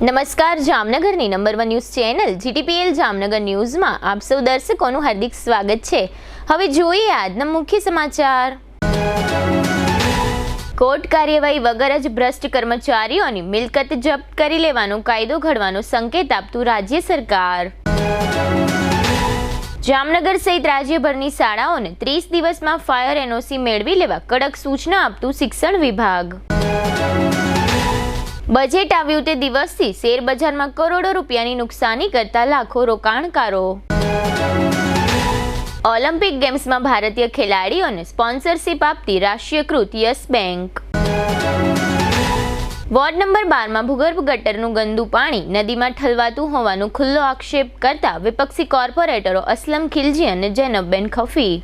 નમસ્કાર, જામનગરની number 1 news channel GTPL Jamnagar ન્યૂઝમાં આપ સૌ દર્શકોનું હાર્દિક સ્વાગત છે। હવે જોઈએ આજના મુખ્ય સમાચાર। કોર્ટ કાર્યવાહી વગર જ ભ્રષ્ટ કર્મચારીઓની મિલકત જપ્ત કરી લેવાનો કાયદો ઘડવાનો સંકેત આપતું રાજ્ય સરકાર। જામનગર સહિત રાજ્યભરની શાળાઓને 30 દિવસમાં ફાયર એનઓસી મેળવી લેવા કડક સૂચના આપતું શિક્ષણ વિભાગ। બજેટ આવ્યું તે દિવસથી શેર બજારમાં કરોડો રૂપિયાની નુકસાની કરતા લાખો રોકાણકારો। ઓલિમ્પિક ગેમ્સમાં ભારતીય ખેલાડીઓને સ્પોન્સરશિપ આપતી રાષ્ટ્રીયકૃત યસ બેંક। વોર્ડ નંબર 12માં ભૂગર્ભ ગટરનું ગંદુ પાણી નદીમાં ઠલવાતું હોવાનો ખુલ્લો આક્ષેપ કરતા વિપક્ષી કોર્પોરેટરો અસલમ ખિલજી અને જૈનબબેન ખફી।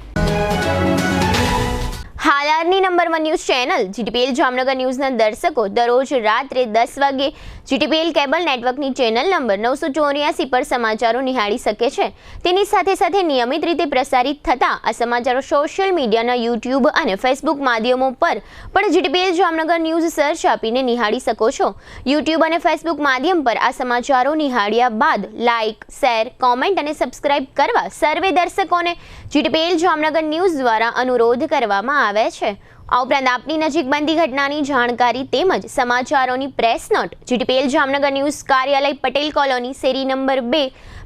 હાલારની number 1 news channel GTPL Jamnagar ન્યૂઝના દર્શકો દરરોજ રાત્રે 10 વાગે જીટીપીએલ કેબલ નેટવર્કની ચેનલ નંબર 984 પર સમાચારો નિહાળી શકે છે। તેની સાથે નિયમિત રીતે પ્રસારિત થતા આ સમાચારો સોશિયલ મીડિયાના યુટ્યુબ અને ફેસબુક માધ્યમો પર પણ જીટીપીએલ જામનગર ન્યૂઝ સર્ચ આપીને નિહાળી શકો છો। યુટ્યુબ અને ફેસબુક માધ્યમ પર આ સમાચારો નિહાળ્યા બાદ લાઇક, શેર, કોમેન્ટ અને સબસ્ક્રાઇબ કરવા સર્વે દર્શકોને જીટીપીએલ જામનગર ન્યૂઝ દ્વારા અનુરોધ કરવામાં આવે છે। આ ઉપરાંત આપની નજીક બનતી ઘટનાની જાણકારી તેમજ સમાચારોની press note GTPL Jamnagar news કાર્યાલય પટેલ કોલોની શેરી નંબર 2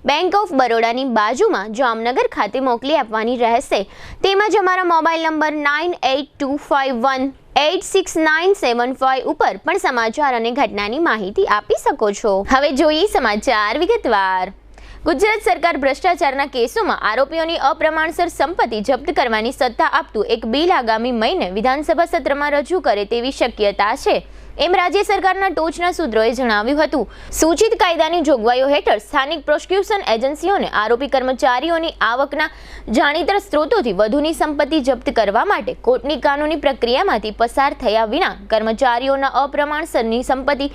બેંક ઓફ બરોડાની બાજુમાં જામનગર ખાતે મોકલી આપવાની રહેશે। તેમજ અમારા મોબાઈલ નંબર 9825186975 ઉપર પણ સમાચાર અને ઘટનાની માહિતી આપી શકો છો। હવે જોઈએ સમાચાર વિગતવાર। ગુજરાત સરકાર ભ્રષ્ટાચારના કેસોમાં આરોપીઓની અપ્રમાણસર સંપત્તિ જપ્ત કરવાની સત્તા આપતું એક બિલ આગામી મહિને વિધાનસભા સત્રમાં રજૂ કરે તેવી શક્યતા છે, એમ રાજ્ય સરકારના ટોચના સૂત્રોએ જણાવ્યું હતું। સૂચિત કાયદાની જોગવાઈઓ હેઠળ સ્થાનિક પ્રોસિક્યુશન એજન્સીઓને આરોપી કર્મચારીઓની આવકના જાણીતા સ્ત્રોતોથી વધુની સંપત્તિ જપ્ત કરવા માટે કોર્ટની કાનૂની પ્રક્રિયામાંથી પસાર થયા વિના કર્મચારીઓના અપ્રમાણસરની સંપત્તિ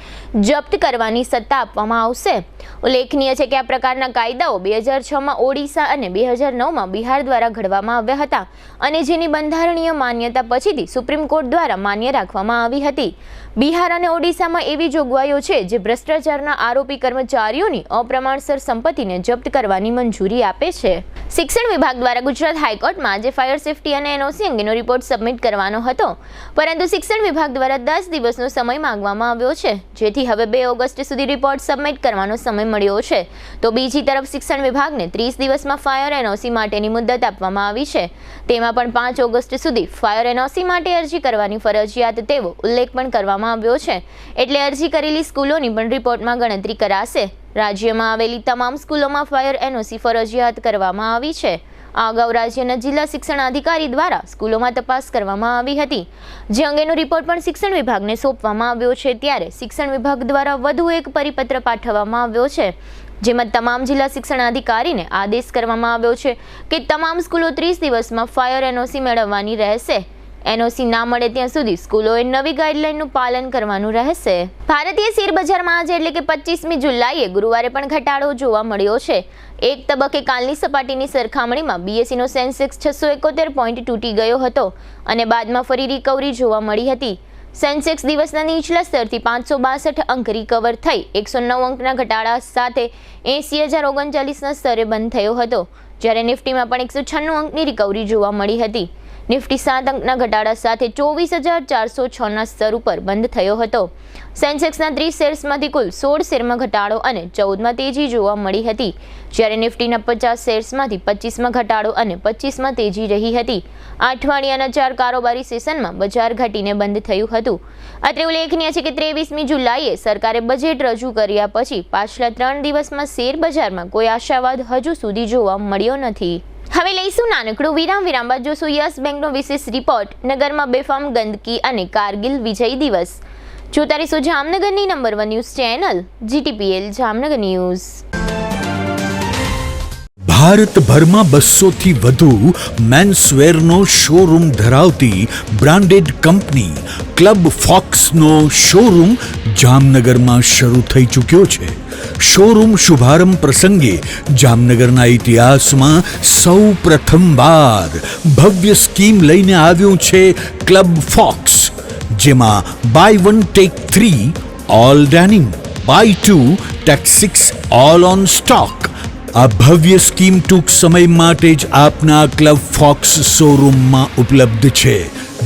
જપ્ત કરવાની સત્તા આપવામાં આવશે। ઉલ્લેખનીય છે કે આ પ્રકારના કાયદાઓ 2006માં ઓડિશા અને 2009માં બિહાર દ્વારા ઘડવામાં આવ્યા હતા અને જેની બંધારણીય માન્યતા પછીથી સુપ્રીમ કોર્ટ દ્વારા માન્ય રાખવામાં આવી હતી। બિહાર અને ઓડિશામાં એવી જોગવાઈઓ છે જે ભ્રષ્ટાચારના આરોપી કર્મચારીઓની અપ્રમાણસર સંપત્તિને જપ્ત કરવાની મંજૂરી આપે છે। શિક્ષણ વિભાગ દ્વારા ગુજરાત હાઈકોર્ટમાં આજે ફાયર સેફટી અને એનઓસી અંગેનો રિપોર્ટ સબમિટ કરવાનો હતો, પરંતુ શિક્ષણ વિભાગ દ્વારા 10 દિવસનો સમય માંગવામાં આવ્યો છે, જેથી હવે 2 ઓગસ્ટ સુધી રિપોર્ટ સબમિટ કરવાનો સમય મળ્યો છે। તો બીજી તરફ શિક્ષણ વિભાગને 30 દિવસમાં ફાયર એનઓસી માટેની મુદત આપવામાં આવી છે। તેમાં પણ 5 ઓગસ્ટ સુધી ફાયર એનઓસી માટે અરજી કરવાની ફરજિયાત તેવો ઉલ્લેખ પણ કરવામાં આવ્યો છે, એટલે અરજી કરેલી સ્કૂલોની પણ રિપોર્ટમાં ગણતરી કરાશે। રાજ્યમાં આવેલી તમામ સ્કૂલોમાં ફાયર એનઓસી ફરજિયાત કરવામાં આવી છે। આ અગાઉ રાજ્યના જિલ્લા શિક્ષણ અધિકારી દ્વારા સ્કૂલોમાં તપાસ કરવામાં આવી હતી, જે અંગેનો રિપોર્ટ પણ શિક્ષણ વિભાગને સોંપવામાં આવ્યો છે। ત્યારે શિક્ષણ વિભાગ દ્વારા વધુ એક પરિપત્ર પાઠવવામાં આવ્યો છે, જેમાં તમામ જિલ્લા શિક્ષણ અધિકારીને આદેશ કરવામાં આવ્યો છે કે તમામ સ્કૂલો 30 દિવસમાં ફાયર એનઓસી મેળવવાની રહેશે। એનઓસી ના મળે ત્યાં સુધી સ્કૂલોએ નવી ગાઈડલાઈનનું પાલન કરવાનું રહેશે। ભારતીય શેર બજારમાં આજે એટલે કે 25મી જુલાઈએ ગુરુવારે પણ ઘટાડો જોવા મળ્યો છે। એક તબક્કે કાલની સપાટીની સરખામણીમાં બીએસઈનો સેન્સેક્સ 671 પોઈન્ટ તૂટી ગયો હતો અને બાદમાં ફરી રિકવરી જોવા મળી હતી। સેન્સેક્સ દિવસના નીચલા સ્તરથી 562 અંક રિકવર થઈ 109 અંકના ઘટાડા સાથે 80,039ના સ્તરે બંધ થયો હતો, જ્યારે નિફ્ટીમાં પણ 196 અંકની રિકવરી જોવા મળી હતી। નિફ્ટી 7 અંકના ઘટાડા સાથે 24,406ના સ્તર ઉપર બંધ થયો હતો। સેન્સેક્સના 30 શેર્સમાંથી કુલ 16 શેરમાં ઘટાડો અને 14માં તેજી જોવા મળી હતી, જ્યારે નિફ્ટીના 50 શેર્સમાંથી 25માં ઘટાડો અને 25માં તેજી રહી હતી। અઠવાડિયાના 4 કારોબારી સેશનમાં બજાર ઘટીને બંધ થયું હતું। અત્રે ઉલ્લેખનીય છે કે 23મી જુલાઈએ સરકારે બજેટ રજૂ કર્યા પછી પાછલા 3 દિવસમાં શેર બજારમાં કોઈ આશાવાદ હજુ સુધી જોવા મળ્યો નથી। હવે લઈશું નાનકડું વિરામ બાદ જોશું યસ બેંકનો વિશેષ રિપોર્ટ, નગરમાં બેફામ ગંદકી અને કારગિલ વિજય દિવસ। જોતા રહીશું જામનગરની number 1 news channel GTPL Jamnagar news. ભારતભરમાં 200થી વધુ મેન્સવેરનો શોરૂમ ધરાવતી બ્રાન્ડેડ કંપની ક્લબ ફોક્સનો શોરૂમ જામનગરમાં શરૂ થઈ ચૂક્યો છે। શોરૂમ શુભારંભ પ્રસંગે જામનગરના ઇતિહાસમાં સૌ પ્રથમવાર ભવ્ય સ્કીમ લઈને આવ્યું છે ક્લબ ફોક્સ, જેમાં buy 1 take 3 all denim, buy 2 takes 6 all on stock. આ ભવ્ય સ્કીમ ટૂંક સમય માટે જ આપના ક્લબ ફોક્સ શોરૂમમાં ઉપલબ્ધ છે.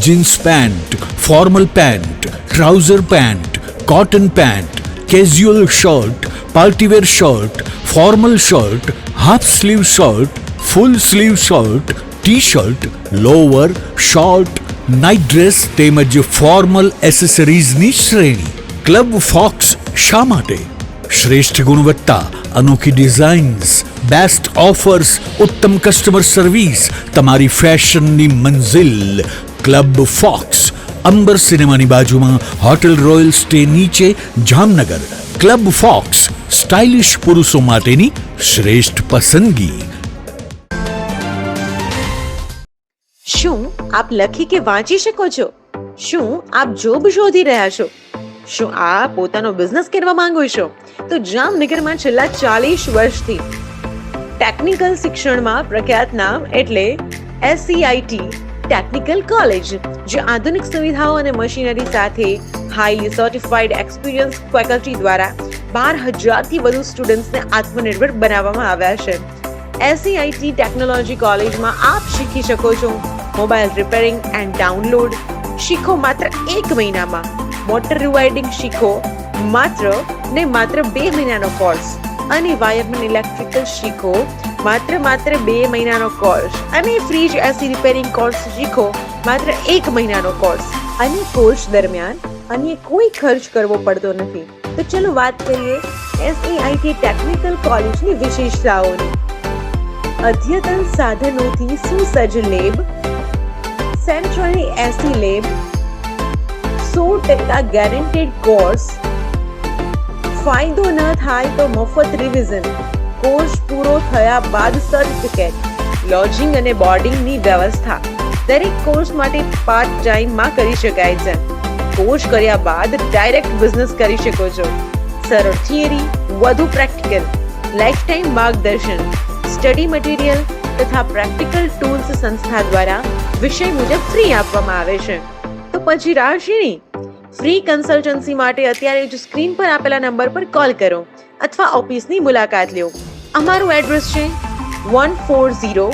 Jeans pant, formal pant, trouser pant, cotton pant, casual shirt, partywear shirt, formal shirt, half sleeve shirt, full sleeve shirt, T shirt, lower, short, night dress તેમજ ફોર્મલ એસેસરીઝની શ્રેણી. ક્લબ ફોક્સ શા માટે? શ્રેષ્ઠ ગુણવત્તા, અનોખી ડિઝાઇન્સ, બેસ્ટ ઓફર્સ, ઉત્તમ કસ્ટમર સર્વિસ, તમારી ફેશનની મંઝિલ ક્લબ ફોક્સ, અંબર સિનેમાની બાજુમાં હોટેલ રોયલ સ્ટે નીચે, જામનગર. ક્લબ ફોક્સ, સ્ટાઇલિશ પુરુષો માટેની શ્રેષ્ઠ પસંદગી. શું આપ લખી કે વાંચી શકો છો? શું આપ જોબ શોધી રહ્યા છો? શું આપ પોતાનો બિઝનેસ કરવા માંગો છો? તો જામનગરમાં છેલ્લા 40 વર્ષથી ટેકનિકલ શિક્ષણમાં પ્રખ્યાત નામ એટલે SCIT ટેકનિકલ કોલેજ, જે આધુનિક સુવિધાઓ અને મશીનરી સાથે હાઈલી સર્ટિફાઈડ એક્સપિરિયન્સ ફેકલ્ટી દ્વારા 12,000 થી વધુ સ્ટુડન્ટ્સને આત્મનિર્ભર બનાવવામાં આવ્યા છે. SCIT ટેકનોલોજી કોલેજમાં આપ શીખી શકો છો મોબાઈલ રિપેરિંગ એન્ડ ડાઉનલોડ શીખો માત્ર 1 મહિનામાં, મોટર રિવાઇડિંગ શીખો માત્ર 2 મહિનાનો કોર્સ, અને વાયરમેન ઇલેક્ટ્રિકલ શીખો માત્ર 2 મહિનાનો કોર્સ, અને ફ્રીજ એસી રિપેરિંગ કોર્સ શીખો માત્ર 1 મહિનાનો કોર્સ, અને કોર્સ દરમિયાન અન્ય કોઈ ખર્ચ કરવો પડતો નથી. તો ચલો વાત કરીએ SCIT ટેકનિકલ કોલેજની વિશેષતાઓની. અદ્યતન સાધનોથી સુસજ્જ લેબ, સેન્ટ્રલી એસી લેબ, 100% ગેરંટેડ કોર્સ, ફાયદો ન થાય તો મફત રિવિઝન, કોર્સ પૂરો થયા બાદ સર્ટિફિકેટ, લોજિંગ અને બોર્ડિંગની વ્યવસ્થા. દરેક કોર્સ માટે પાર્ટ ટાઈમમાં કરી શકાય છે. કોર્સ કર્યા બાદ ડાયરેક્ટ બિઝનેસ કરી શકો છો. સરળ થિયરી, વધુ પ્રેક્ટિકલ, લાઈફ ટાઈમ માર્ગદર્શન, સ્ટડી મટીરિયલ તથા પ્રેક્ટિકલ ટૂલ્સ સંસ્થા દ્વારા વિષય મુજબ ફ્રી આપવામાં આવે છે. તો પછી રાહ શેની? ફ્રી કન્સલ્ટન્સી માટે અત્યારે જ સ્ક્રીન પર આપેલા નંબર પર કોલ કરો અથવા ઓફિસની મુલાકાત લો. અમારું એડ્રેસ છે 140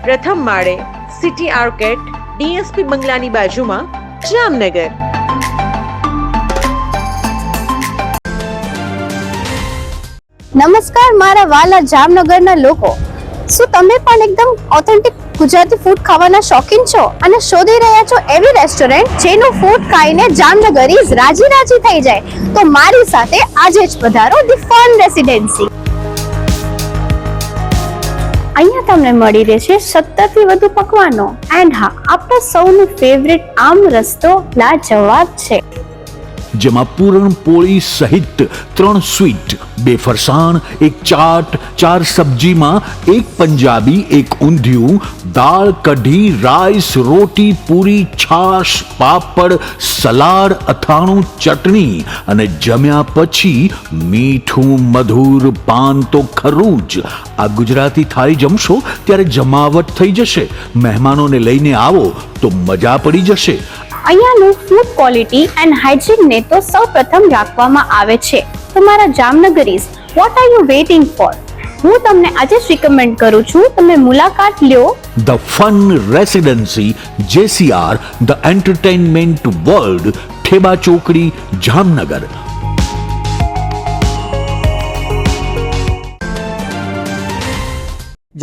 પ્રથમ માળે, સિટી આર્કેટ, DSP બંગલાની બાજુમાં, જામનગર. નમસ્કાર મારા વાલા જામનગરના લોકો, શું તમે પણ એકદમ ઓથેન્ટિક ગુજરાતી ફૂડ ખાવાના શોખીન છો અને શોધી રહ્યા છો એવી રેસ્ટોરન્ટ જેનું ફૂડ ખાઈને જામનગરીઝ રાજી થઈ જાય? તો મારી સાથે આજે જ પધારો ધી ફન રેસિડેન્સી. અહીંયા તમને મળી રહેશે 70 થી વધુ પકવાનો, એન્ડ હા, આપણા સૌનું ફેવરિટ આમ રસ્તો લાજવાબ છે, જેમાં પૂરણપોળી સહિત 3 સ્વીટ, 2 ફરસાણ, 1 ચાટ, 4 સબ્જીમાં 1 પંજાબી, 1 ઊંધિયું, દાળ, કઢી, રાઈસ, રોટી, પૂરી, છાશ, પાપડ, સલાડ, અથાણું, ચટણી, અને જમ્યા પછી મીઠું મધુર પાન તો ખરું જ. આ ગુજરાતી થાળી જમશો ત્યારે જમાવટ થઈ જશે. મહેમાનોને લઈને આવો તો મજા પડી જશે. અહીંયાનું ફૂડ ક્વોલિટી એન્ડ હાઇજીનને તો સૌપ્રથમ રાખવામાં આવે છે. તમારા Jamnagaris, what are you waiting for? હું તમને આજે જ રિકમેન્ડ કરું છું, તમે મુલાકાત લ્યો the fun residency, JCR, the entertainment world, Theba ચોકડી, જામનગર.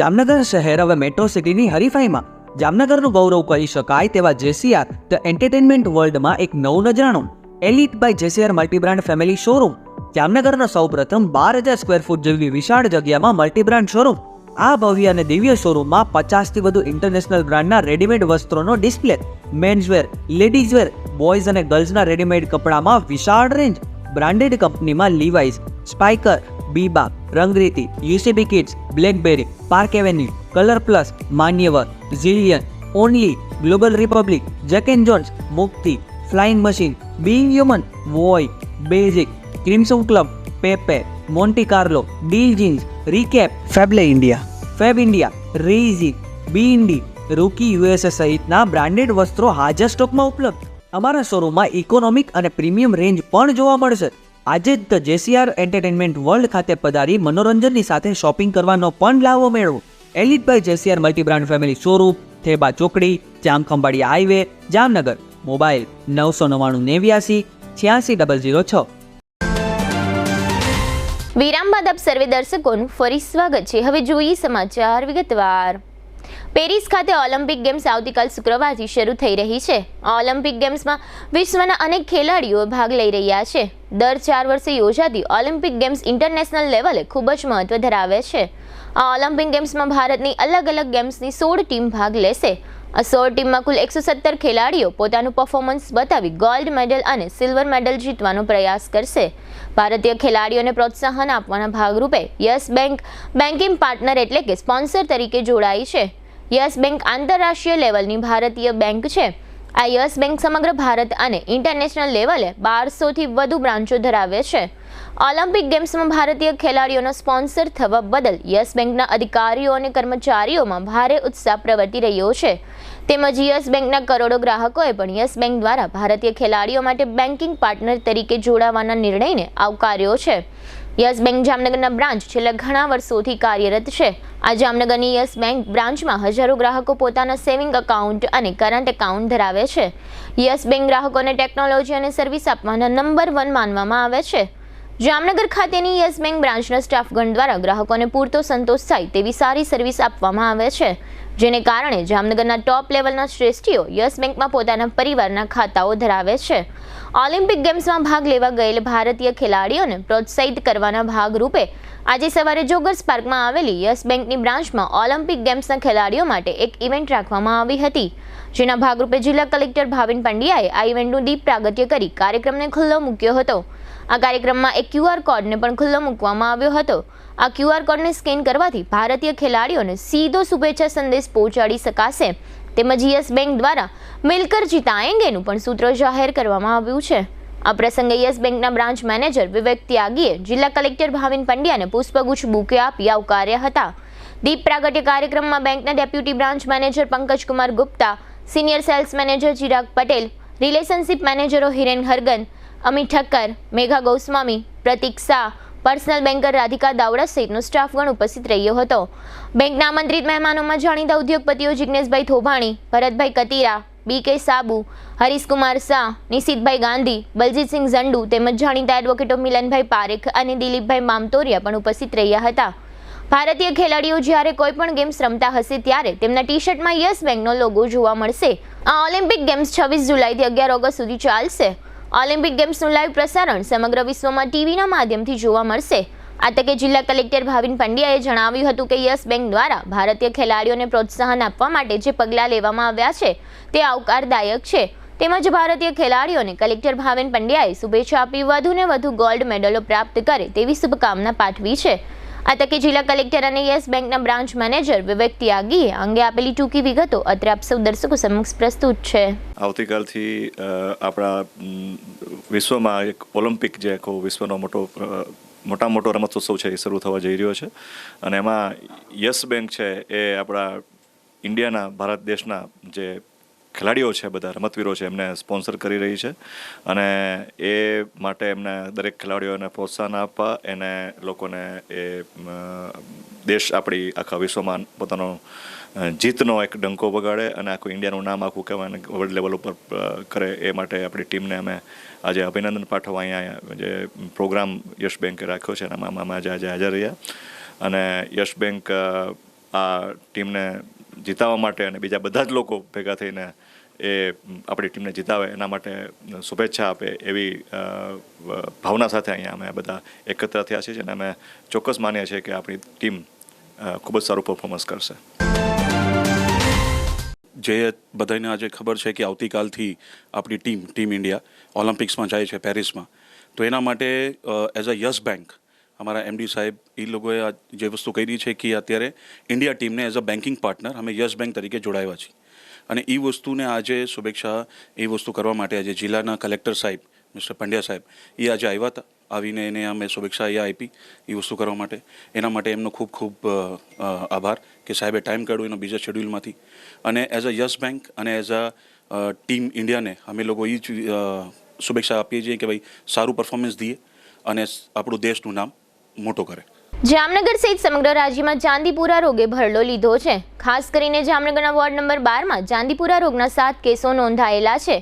જામનગર શહેર હવે મેટ્રો સિટીની હરીફાઈમાં જામનગરનું ગૌરવ કરી શકાય તેવા JCR ધ એન્ટરટેનમેન્ટ વર્લ્ડમાં એક નવું નજરાણું elite by JCR multibrand family showroom. જામનગરના સૌપ્રથમ 12,000 સ્ક્વેર ફૂટ જેવી વિશાળ જગ્યામાં મલ્ટીબ્રાન્ડ શોરૂમ. આ ભવ્ય અને દિવ્ય શોરૂમમાં 50 થી વધુ ઇન્ટરનેશનલ બ્રાન્ડના રેડીમેડ વસ્ત્રોનો ડિસ્પ્લે, મેન્સવેર, લેડીઝવેર, બોયઝ અને ગર્લ્સના રેડીમેડ કપડામાં વિશાળ રેન્જ. બ્રાન્ડેડ કંપનીમાં Levi's, Spykar, Biba, Rangriti, UCB kids, BlackBerry, Park Avenue, Colour Plus, Manyavar, Zillion, Only, Global Republic, Jack and Jones, Mufti, Flying Machine, Being Human, Voi, Basics, Crimson Club, Pepe, Monte Carlo, Deal Jeans, Recap, ફેબલે India, Fab India, રેઝી, બીઇન્ડી, Rookie USA સહિતના branded વસ્ત્રો હાજર સ્ટોકમાં ઉપલબ્ધ. અમારા શોરૂમમાં ઇકોનોમિક અને પ્રીમિયમ રેન્જ પણ જોવા મળશે. આજે જ ધ જેસીઆર એન્ટરટેનમેન્ટ વર્લ્ડ ખાતે પધારી મનોરંજનની સાથે શોપિંગ કરવાનો પણ લાવો મેળવો. Elite by જેસીઆર multi brand family showroom, Theba ચોકડી, જામખંભાળિયા હાઈવે, જામનગર. મોબાઈલ 999 8806. વિરામ બાદ આપ સર્વે દર્શકોનું ફરી સ્વાગત છે. હવે જોઈએ સમાચાર વિગતવાર. પેરિસ ખાતે ઓલિમ્પિક ગેમ્સ આવતીકાલ શુક્રવારથી શરૂ થઈ રહી છે. આ ઓલિમ્પિક ગેમ્સમાં વિશ્વના અનેક ખેલાડીઓ ભાગ લઈ રહ્યા છે. દર 4 વર્ષે યોજાતી ઓલિમ્પિક ગેમ્સ ઇન્ટરનેશનલ લેવલે ખૂબ જ મહત્વ ધરાવે છે. આ ઓલિમ્પિક ગેમ્સમાં ભારતની અલગ અલગ ગેમ્સની 16 ટીમ ભાગ લેશે. આ 16 ટીમમાં કુલ 117 ખેલાડીઓ પોતાનું પરફોર્મન્સ બતાવી ગોલ્ડ મેડલ અને સિલ્વર મેડલ જીતવાનો પ્રયાસ કરશે. ભારતીય ખેલાડીઓને પ્રોત્સાહન આપવાના ભાગરૂપે યસ બેંક બેન્કિંગ પાર્ટનર એટલે કે સ્પોન્સર તરીકે જોડાઈ છે. યસ બેંક આંતરરાષ્ટ્રીય લેવલની ભારતીય બેંક છે. આ યસ બેંક સમગ્ર ભારત અને ઇન્ટરનેશનલ લેવલે 1200થી વધુ બ્રાન્ચો ધરાવે છે. ઓલિમ્પિક ગેમ્સમાં ભારતીય ખેલાડીઓનો સ્પોન્સર થવા બદલ યસ બેંકના અધિકારીઓ અને કર્મચારીઓમાં ભારે ઉત્સાહ પ્રવર્તી રહ્યો છે. તેમજ યસ બેંકના કરોડો ગ્રાહકોએ પણ યસ બેંક દ્વારા ભારતીય ખેલાડીઓ માટે બેન્કિંગ પાર્ટનર તરીકે જોડાવાના નિર્ણયને આવકાર્યો છે. યસ બેંક જામનગરના બ્રાન્ચ છેલ્લા ઘણા વર્ષોથી કાર્યરત છે. આ જામનગરની યસ બેંક બ્રાન્ચમાં હજારો ગ્રાહકો પોતાના સેવિંગ એકાઉન્ટ અને કરંટ એકાઉન્ટ ધરાવે છે. યસ બેંક ગ્રાહકોને ટેકનોલોજી અને સર્વિસ આપવાના નંબર 1 માનવામાં આવે છે. જામનગર ખાતેની યસ બેંક બ્રાન્ચના સ્ટાફગણ દ્વારા ગ્રાહકોને પૂરતો સંતોષ થાય તેવી સારી સર્વિસ આપવામાં આવે છે, જેને કારણે જામનગરના ટોપ લેવલના શ્રેષ્ઠીઓ યસ બેંકમાં પોતાના પરિવારના ખાતાઓ ધરાવે છે. ઓલિમ્પિક ગેમ્સમાં ભાગ લેવા ગયેલ ભારતીય ખેલાડીઓને પ્રોત્સાહિત કરવાના ભાગરૂપે આજે સવારે જોગર્સ પાર્કમાં આવેલી યસ બેંકની બ્રાન્ચમાં ઓલિમ્પિક ગેમ્સના ખેલાડીઓ માટે એક ઇવેન્ટ રાખવામાં આવી હતી, જેના ભાગરૂપે જિલ્લા કલેક્ટર ભાવિન પંડ્યાએ આ ઇવેન્ટનું દીપ પ્રાગટ્ય કરી કાર્યક્રમને ખુલ્લો મૂક્યો હતો. આ કાર્યક્રમમાં એક QR કોડને પણ ખુલ્લો મૂકવામાં આવ્યો હતો. આ QR કોડને સ્કેન કરવાથી ભારતીય ખેલાડીઓને સીધો શુભેચ્છા સંદેશ પહોંચાડી શકાશે. તેમજ યસ બેંક દ્વારા મિલકર જીતાએંગેનું પણ સૂત્ર જાહેર કરવામાં આવ્યું છે. આ પ્રસંગે યસ બેંકના બ્રાન્ચ મેનેજર વિવેક ત્યાગીએ જિલ્લા કલેક્ટર ભાવિન પંડ્યાને પુષ્પગુચ્છ બુકે આપી આવકાર્યા હતા. દીપ પ્રાગટ્ય કાર્યક્રમમાં બેંકના deputy branch manager Pankajkumar Gupta, senior sales manager Chirag Patel, relationship મેનેજરો હિરેન હરગન, અમિત ઠક્કર, મેઘા ગોસ્વામી, પ્રતિક શાહ, પર્સનલ બેન્કર રાધિકા દાવડા સહિતનો સ્ટાફગણ ઉપસ્થિત રહ્યો હતો. બેંકના આમંત્રિત મહેમાનોમાં જાણીતા ઉદ્યોગપતિઓ જિગ્નેશભાઈ થોભાણી, ભરતભાઈ કતીરા, BK સાબુ, હરીશકુમાર શાહ, નિશિતભાઈ ગાંધી, બલજીતસિંહ ઝંડુ તેમજ જાણીતા એડવોકેટો મિલનભાઈ પારેખ અને દિલીપભાઈ મામતોરિયા પણ ઉપસ્થિત રહ્યા હતા. ભારતીય ખેલાડીઓ જ્યારે કોઈ પણ ગેમ્સ રમતા હશે ત્યારે તેમના ટી-શર્ટમાં યસ બેંકનો લોગો જોવા મળશે. આ ઓલિમ્પિક ગેમ્સ 26 જુલાઈથી 11 ઓગસ્ટ સુધી ચાલશે. ઓલિમ્પિક ગેમ્સનું લાઈવ પ્રસારણ સમગ્ર વિશ્વમાં ટીવીના માધ્યમથી જોવા મળશે. આ તકે જિલ્લા કલેક્ટર ભાવિન પંડ્યાએ જણાવ્યું હતું કે યસ બેંક દ્વારા ભારતીય ખેલાડીઓને પ્રોત્સાહન આપવા માટે જે પગલાં લેવામાં આવ્યા છે તે આવકારદાયક છે. તેમજ ભારતીય ખેલાડીઓને કલેક્ટર ભાવિન પંડ્યાએ શુભેચ્છા આપી વધુને વધુ ગોલ્ડ મેડલો પ્રાપ્ત કરે તેવી શુભકામના પાઠવી છે. આ તકે જિલ્લા કલેક્ટર અને યસ બેંકના બ્રાન્ચ મેનેજર વિવેક ત્યાગીએ અંગે આપેલી ટૂંકી વિગતો અત્રે આપ સૌ દર્શકો સમક્ષ પ્રસ્તુત છે. આવતીકાલથી આપણા વિશ્વમાં એક ઓલિમ્પિક જે આખો વિશ્વનો મોટો રમતોત્સવ છે એ શરૂ થવા જઈ રહ્યો છે. અને એમાં યસ બેંક છે એ આપણા ઇન્ડિયાના ભારત દેશના જે ખેલાડીઓ છે, બધા રમતવીરો છે, એમને સ્પોન્સર કરી રહી છે. અને એ માટે એમને દરેક ખેલાડીઓને પ્રોત્સાહન આપવા, એને લોકોને એ દેશ આપણી આખા વિશ્વમાં પોતાનો જીતનો એક ડંકો વગાડે અને આખું ઇન્ડિયાનું નામ આખું કહેવાય વર્લ્ડ લેવલ ઉપર કરે, એ માટે આપણી ટીમને અમે આજે અભિનંદન પાઠવવા અહીંયા જે પ્રોગ્રામ યશ બેંકે રાખ્યો છે એમાં અમે આજે હાજર રહ્યા. અને યશ બેંક આ ટીમને જીતાવવા માટે અને બીજા બધા જ લોકો ભેગા થઈને એ આપણી ટીમને જીતાવે એના માટે શુભેચ્છા આપે એવી ભાવના સાથે અહીંયા અમે બધા એકત્ર થયા છીએ અને અમે ચોક્કસ માનીએ છીએ કે આપણી ટીમ ખૂબ જ સારું પરફોર્મન્સ કરશે. જે બધાને આજે ખબર છે કે આવતીકાલથી આપણી ટીમ ઇન્ડિયા ઓલિમ્પિક્સમાં જાય છે પેરિસમાં, તો એના માટે એઝ અ યસ બેંક અમારા MD સાહેબ એ લોકોએ જે વસ્તુ કરી છે કે અત્યારે ઇન્ડિયા ટીમને એઝ અ બેન્કિંગ પાર્ટનર અમે યસ બેંક તરીકે જોડાયા છીએ. અને એ વસ્તુને આજે શુભેચ્છા એ વસ્તુ કરવા માટે આજે જિલ્લાના કલેક્ટર સાહેબ મિસ્ટર પંડ્યા સાહેબ એ આજે આવ્યા હતા. આવીને એને અમે શુભેચ્છા અહીંયા આપી એ વસ્તુ કરવા માટે. એના માટે એમનો ખૂબ ખૂબ આભાર કે સાહેબે ટાઈમ કાઢ્યો એનો બીજા શેડ્યુલમાંથી. અને એઝ અ યસ બેંક અને એઝ અ ટીમ ઇન્ડિયાને અમે લોકો એ જ શુભેચ્છા આપીએ છીએ કે ભાઈ સારું પરફોર્મન્સ દઈએ અને આપણું દેશનું નામ મોટું કરે. જામનગર સહિત સમગ્ર રાજ્યમાં ચાંદીપુરા રોગે ભરડો લીધો છે. ખાસ કરીને જામનગરના વોર્ડ નંબર 12માં ચાંદીપુરા રોગના 7 કેસો નોંધાયેલા છે.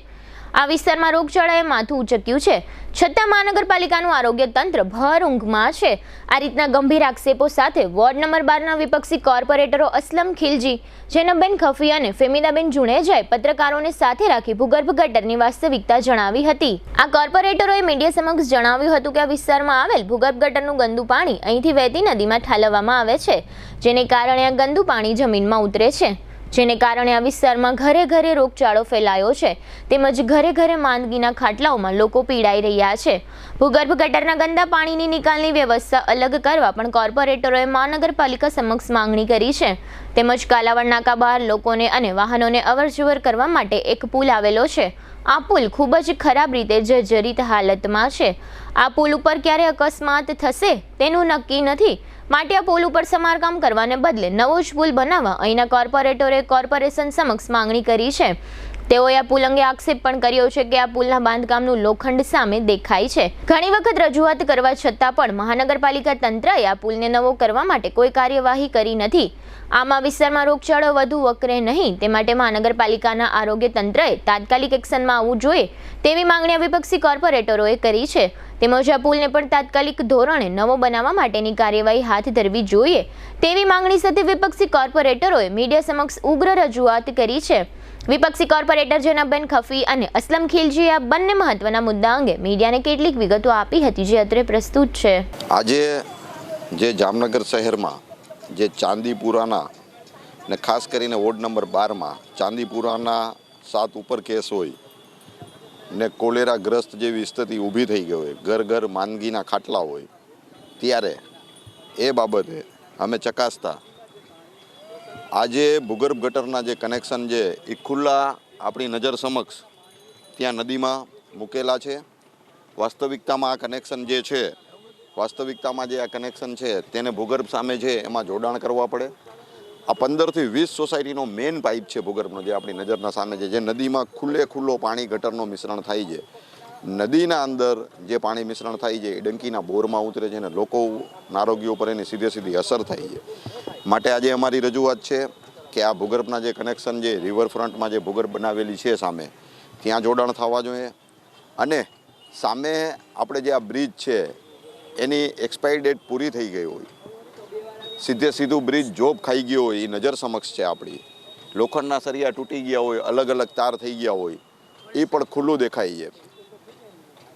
આ વિસ્તારમાં રોગચાળાએ માથું ઉચક્યું છે, છતાં મહાનગરપાલિકાનું આરોગ્ય તંત્ર ભર ઊંઘમાં છે. આ રીતના ગંભીર આક્ષેપો સાથે વોર્ડ નંબર 12ના વિપક્ષી કોર્પોરેટરો અસલમ ખિલજી, જૈનબબેન ખફી અને ફેમિદાબેન જુણેજાએ પત્રકારોને સાથે રાખી ભૂગર્ભ ગટરની વાસ્તવિકતા જણાવી હતી. આ કોર્પોરેટરોએ મીડિયા સમક્ષ જણાવ્યું હતું કે આ વિસ્તારમાં આવેલ ભૂગર્ભ ગટરનું ગંદુ પાણી અહીંથી વહેતી નદીમાં ઠાલવવામાં આવે છે, જેને કારણે આ ગંદુ પાણી જમીનમાં ઉતરે છે, જેને કારણે આ વિસ્તારમાં ઘરે ઘરે રોગચાળો ફેલાયો છે, તેમજ ઘરે ઘરે માંદગીના ખાટલાઓમાં લોકો પીડાઈ રહ્યા છે. ભૂગર્ભ ગટરના ગંદા પાણીની નિકાલની વ્યવસ્થા અલગ કરવા પણ કોર્પોરેટરોએ મહાનગરપાલિકા સમક્ષ માંગણી કરી છે. તેમજ કાલાવડ નાકા બહાર લોકોને અને વાહનોને અવરજવર કરવા માટે એક પુલ આવેલો છે. આ પુલ ખૂબ જ ખરાબ રીતે જર્જરિત હાલતમાં છે. આ પુલ ઉપર ક્યારે અકસ્માત થશે તેનું નક્કી નથી, માટે આ પુલ ઉપર સમારકામ કરવાને બદલે નવો જ પુલ બનાવવા અહીંના કોર્પોરેટરોએ કોર્પોરેશન સમક્ષ માંગણી કરી છે. તેઓએ આ પુલ અંગે આક્ષેપ પણ કર્યો છે કે આ પુલના બાંધકામનું લોખંડ સામે દેખાય છે. ઘણી વખત રજૂઆત કરવા છતાં પણ મહાનગરપાલિકા તંત્રએ આ પુલને નવો કરવા માટે કોઈ કાર્યવાહી કરી નથી. આમાં વિસ્તારમાં રોગચાળો વધુ વકરે નહીં તે માટે મહાનગરપાલિકાના આરોગ્ય તંત્રએ તાત્કાલિક એક્શનમાં આવવું જોઈએ તેવી માંગણી વિપક્ષી કોર્પોરેટરોએ કરી છે. તેમજ આ પુલને પણ તાત્કાલિક ધોરણે નવો બનાવવા માટેની કાર્યવાહી હાથ ધરવી જોઈએ તેવી માંગણી સાથે વિપક્ષી કોર્પોરેટરોએ મીડિયા સમક્ષ ઉગ્ર રજૂઆત કરી છે. વિપક્ષી કોર્પોરેટર જૈનબબેન ખફી અને અસલમ ખિલજીએ આ બંને મહત્વના મુદ્દા અંગે મીડિયાને કેટલીક વિગતો આપી હતી, જે અત્રે પ્રસ્તુત છે. આજે જે જામનગર શહેરમાં જે ચાંદીપુરાના ને ખાસ કરીને વોર્ડ નંબર 12માં ચાંદીપુરાના 7 ઉપર કેસ હોય ને કોલેરાગ્રસ્ત જેવી સ્થિતિ ઊભી થઈ ગઈ હોય, ઘર ઘર માંદગીના ખાટલા હોય, ત્યારે એ બાબતે અમે ચકાસતા આજે ભૂગર્ભ ગટરના જે કનેક્શન છે એ ખુલ્લા આપણી નજર સમક્ષ ત્યાં નદીમાં મૂકેલા છે. વાસ્તવિકતામાં આ કનેક્શન જે છે વાસ્તવિકતામાં જે આ કનેક્શન છે તેને ભૂગર્ભ સામે છે એમાં જોડાણ કરવા પડે. આ 15 થી 20 સોસાયટીનો મેઇન પાઇપ છે ભૂગર્ભનો, જે આપણી નજરના સામે છે, જે નદીમાં ખુલ્લો પાણી ગટરનો મિશ્રણ થાય છે. નદીના અંદર જે પાણી મિશ્રણ થાય છે એ ડંકીના બોરમાં ઉતરે છે અને લોકોના આરોગ્ય ઉપર એની સીધી અસર થાય છે. માટે આજે અમારી રજૂઆત છે કે આ ભૂગર્ભના જે કનેક્શન છે રિવરફ્રન્ટમાં જે ભૂગર્ભ બનાવેલી છે સામે ત્યાં જોડાણ થવા જોઈએ. અને સામે આપણે જે આ બ્રિજ છે એની એક્સપાયરી ડેટ પૂરી થઈ ગઈ હોય, સીધું બ્રિજ જોબ ખાઈ ગયો હોય એ નજર સમક્ષ છે આપણી. લોખંડના સરિયા તૂટી ગયા હોય, અલગ અલગ તાર થઈ ગયા હોય, એ પણ ખુલ્લું દેખાય છે.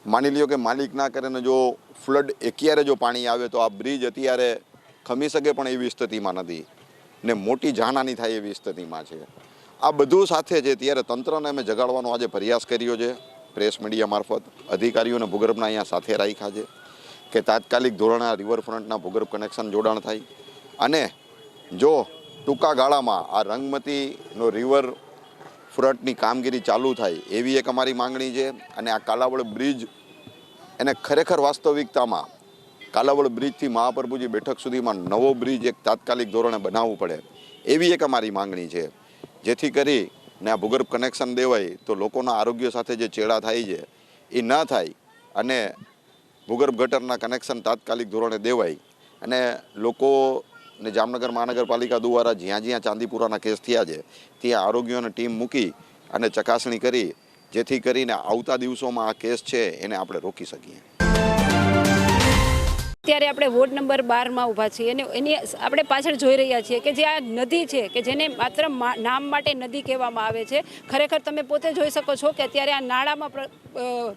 માની લ્યો કે માલિક ના કરે ને જો ફ્લડ એકયારે જો પાણી આવે તો આ બ્રિજ અત્યારે ખમી શકે પણ એવી સ્થિતિમાં નથી ને મોટી જાનહાની થાય એવી સ્થિતિમાં છે. આ બધું સાથે છે ત્યારે તંત્રને અમે જગાડવાનો આજે પ્રયાસ કર્યો છે પ્રેસ મીડિયા મારફત. અધિકારીઓને ભૂગર્ભના અહીંયા સાથે રાખ્યા છે કે તાત્કાલિક ધોરણે આ રિવરફ્રન્ટના ભૂગર્ભ કનેક્શન જોડાણ થાય અને જો ટૂંકા ગાળામાં આ રંગમતીનો રિવર ફ્રન્ટની કામગીરી ચાલુ થાય એવી એક અમારી માંગણી છે. અને આ કાલાવડ બ્રિજ એને ખરેખર વાસ્તવિકતામાં કાલાવડ બ્રિજથી મહાપ્રભુજી બેઠક સુધીમાં નવો બ્રિજ એક તાત્કાલિક ધોરણે બનાવવું પડે એવી એક અમારી માંગણી છે, જેથી કરીને આ ભૂગર્ભ કનેક્શન દેવાય તો લોકોના આરોગ્ય સાથે જે ચેડા થાય છે એ ન થાય અને ભૂગર્ભ ગટરના કનેક્શન તાત્કાલિક ધોરણે દેવાય અને લોકોને જામનગર મહાનગરપાલિકા દ્વારા જ્યાં ચાંદીપુરાના કેસ થયા છે ત્યાં આરોગ્યની ટીમ મૂકી અને ચકાસણી કરી, જેથી કરીને આવતા દિવસોમાં આ કેસ છે એને આપણે રોકી શકીએ. અત્યારે આપણે વોર્ડ નંબર 12માં ઊભા છીએ અને એની આપણે પાછળ જોઈ રહ્યા છીએ કે જે આ નદી છે કે જેને માત્ર નામ માટે નદી કહેવામાં આવે છે, ખરેખર તમે પોતે જોઈ શકો છો કે અત્યારે આ નાળામાં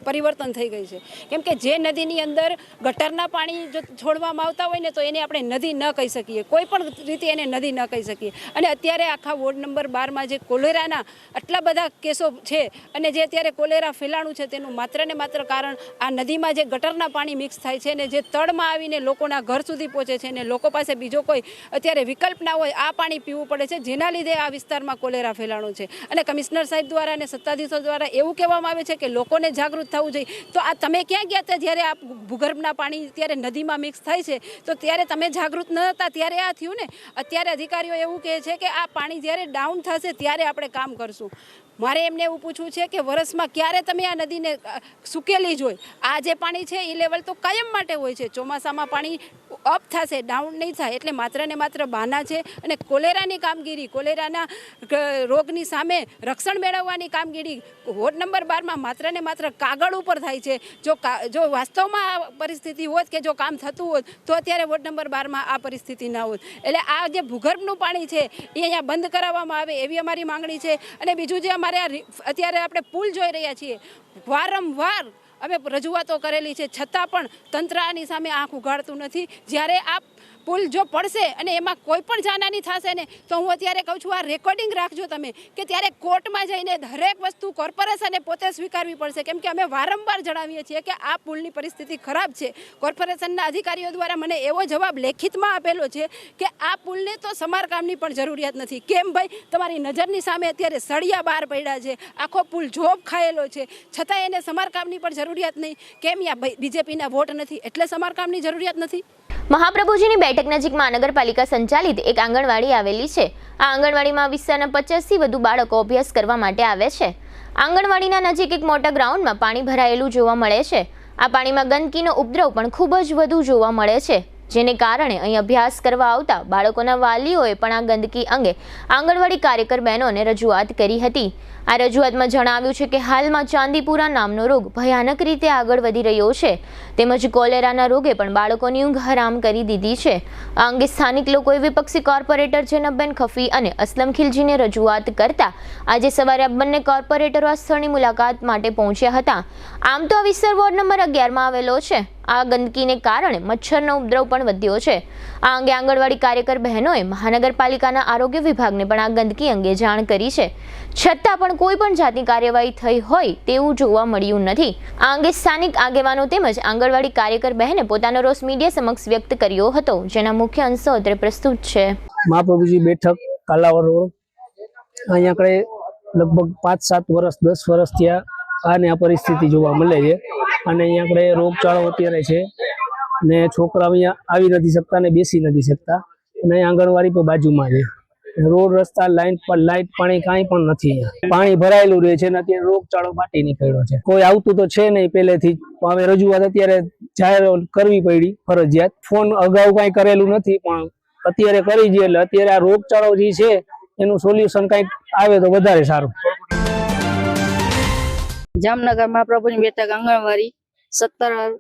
પરિવર્તન થઈ ગઈ છે. કેમ કે જે નદીની અંદર ગટરના પાણી જો છોડવામાં આવતા હોય ને તો એને આપણે નદી ન કહી શકીએ, કોઈ પણ રીતે એને નદી ન કહી શકીએ. અને અત્યારે આખા વોર્ડ નંબર 12માં જે કોલેરાના આટલા બધા કેસો છે અને જે અત્યારે કોલેરા ફેલાણું છે તેનું માત્ર ને માત્ર કારણ આ નદીમાં જે ગટરના પાણી મિક્સ થાય છે ને જે તળમાં આવીને લોકોના ઘર સુધી પહોંચે છે અને લોકો પાસે બીજો કોઈ અત્યારે વિકલ્પ ના હોય આ પાણી પીવું પડે છે, જેના લીધે આ વિસ્તારમાં કોલેરા ફેલાણું છે. અને કમિશનર સાહેબ દ્વારા અને સત્તાધીશો દ્વારા એવું કહેવામાં આવે છે કે લોકોને જાગૃત થવું જોઈએ. તો આ તમે ક્યાં ગયા હતા જ્યારે આ ભૂગર્ભના પાણી ત્યારે નદીમાં મિક્સ થાય છે? તો ત્યારે તમે જાગૃત ન હતા ત્યારે આ થયું ને. અત્યારે અધિકારીઓ એવું કહે છે કે આ પાણી જ્યારે ડાઉન થશે ત્યારે આપણે કામ કરશું. મારે એમને એવું પૂછવું છે કે વર્ષમાં ક્યારે તમે આ નદીને સુકેલી જોઈ? આ જે પાણી છે એ લેવલ તો કાયમ માટે હોય છે. ચોમાસામાં પાણી અપ થશે, ડાઉન નહીં થાય. એટલે માત્ર ને માત્ર બહાના છે. અને કોલેરાની કામગીરી, કોલેરાના રોગની સામે રક્ષણ મેળવવાની કામગીરી વોર્ડ નંબર 12માં માત્ર ને માત્ર કાગળ ઉપર થાય છે. જો વાસ્તવમાં આ પરિસ્થિતિ હોત કે જો કામ થતું હોત તો અત્યારે વોર્ડ નંબર 12માં આ પરિસ્થિતિ ના હોત. એટલે આ જે ભૂગર્ભનું પાણી છે એ અહીંયા બંધ કરાવવામાં આવે એવી અમારી માંગણી છે. અને બીજું જે અમારે અત્યારે આપણે પુલ જોઈ રહ્યા છીએ, વારંવાર અમે રજૂઆતો કરેલી છે, છતાં પણ તંત્ર આની સામે આંખ ઉઘાડતું નથી. જ્યારે આ પુલ જો પડશે અને એમાં કોઈ પણ જાનહાની થશે ને તો હું અત્યારે કહું છું, આ રેકોર્ડિંગ રાખજો તમે, કે ત્યારે કોર્ટમાં જઈને દરેક વસ્તુ કોર્પોરેશને પોતે સ્વીકારવી પડશે. કેમ કે અમે વારંવાર જણાવીએ છીએ કે આ પુલની પરિસ્થિતિ ખરાબ છે. કોર્પોરેશનના અધિકારીઓ દ્વારા મને એવો જવાબ લેખિતમાં આપેલો છે કે આ પુલને તો સમારકામની પણ જરૂરિયાત નથી. કેમ ભાઈ? તમારી નજરની સામે અત્યારે સળિયા બહાર પડ્યા છે, આખો પુલ જોબ ખાયેલો છે, છતાં એને સમારકામની પણ જરૂરિયાત નહીં. કેમ? યા બીજેપીના વોટ નથી એટલે સમારકામની જરૂરિયાત નથી? મહાપ્રભુજીની બેઠક નજીક મહાનગરપાલિકા સંચાલિત એક આંગણવાડી આવેલી છે. આ આંગણવાડીમાં વિસ્તારના 50થી વધુ બાળકો અભ્યાસ કરવા માટે આવે છે. આંગણવાડીના નજીક એક મોટા ગ્રાઉન્ડમાં પાણી ભરાયેલું જોવા મળે છે. આ પાણીમાં ગંદકીનો ઉપદ્રવ પણ ખૂબ જ વધુ જોવા મળે છે, જેને કારણે અહીં અભ્યાસ કરવા આવતા બાળકોના વાલીઓએ પણ આ ગંદકી અંગે આંગણવાડી કાર્યકર બહેનોને રજૂઆત કરી હતી. આ રજૂઆતમાં જણાવ્યું છે કે હાલમાં ચાંદીપુરા નામનો રોગ ભયાનક રીતે આગળ વધી રહ્યો છે, તેમજ કોલેરાના રોગે પણ બાળકોની ઊંઘ હરામ કરી દીધી છે. આ અંગે સ્થાનિક લોકોએ વિપક્ષી કોર્પોરેટર જૈનબબેન ખફી અને અસલમ ખિલજીને રજૂઆત કરતા આજે સવારે આ બંને કોર્પોરેટરો આ સ્થળની મુલાકાત માટે પહોંચ્યા હતા. આમ તો આ વિસ્તાર વોર્ડ નંબર 11માં આવેલો છે. આ ગંદકીને કારણે મચ્છરનો ઉપદ્રવ પણ વધ્યો છે. આ અંગે આંગણવાડી કાર્યકર બહેનોએ મહાનગરપાલિકાના આરોગ્ય વિભાગને પણ આ ગંદકી અંગે જાણ કરી છે, છતાં પણ કોઈ પણ જાતની કાર્યવાહી થઈ હોય તેવું જોવા મળ્યું નથી. આ અંગે સ્થાનિક આગેવાનો તેમજ આંગણવાડી કાર્યકર બહેને પોતાનો રોષ મીડિયા સમક્ષ વ્યક્ત કર્યો હતો, જેના મુખ્ય અંશો અત્રે પ્રસ્તુત છે. મહાપ્રભુજી બેઠક કાલાવડ રોડ, અહીંયા આગળ લગભગ 5-7 વર્ષ 10 વર્ષ થયા આને આ પરિસ્થિતિ જોવા મળે છે. અને અહીંયા આગળ રોગચાળો અત્યારે છે ને છોકરા અહીંયા આવી નથી શકતા ને બેસી નથી શકતા. અને આંગણવાડી પણ બાજુમાં છે. રોડ રસ્તા લાઈટ પાણી કાંઈ પણ નથી. અહીંયા પાણી ભરાયેલું રહે છે ને અત્યારે રોગચાળો ફાટી નીકળ્યો છે. કોઈ આવતું તો છે નહીં પહેલેથી જ. હવે રજૂઆત અત્યારે જાહેર કરવી પડી ફરજિયાત. ફોન અગાઉ કાંઈ કરેલું નથી પણ અત્યારે કરી છે. એટલે અત્યારે આ રોગચાળો જે છે એનું સોલ્યુશન કંઈક આવે તો વધારે સારું. જામનગર મહાપ્રભુની બેઠક આંગણવાડી 17.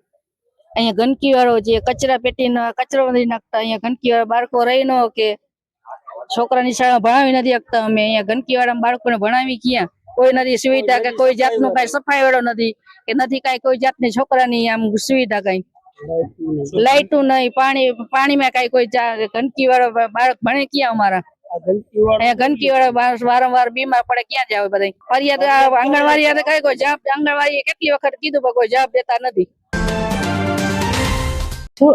અહીંયા ગંદકી વાળો જે કચરા પેટીનો કચરો નથી નાખતા, અહીંયા ગંદકી વાળા બાળકો રહી ન કે છોકરાની શાળા ભણાવી નથી શકતા. અમે અહીંયા ગંદકી વાળા બાળકોને ભણાવી ક્યાં? કોઈ નથી સુવિધા કે કોઈ જાતનું કઈ સફાઈ વાળો નથી કે નથી કઈ કોઈ જાતની છોકરાની આમ સુવિધા કઈ લાઈટું નહીં, પાણીમાં કઈ કોઈ ગંદકી વાળો બાળક ભણે ક્યાં? અમારા ગંદકી વાળા વારંવાર બીમાર પડે ક્યાં જાવ? બધા ફરિયાદ આંગણવાડી કઈ કોઈ જવાબ, આંગણવાડીએ કેટલી વખત કીધું પણ કોઈ જવાબ દેતા નથી.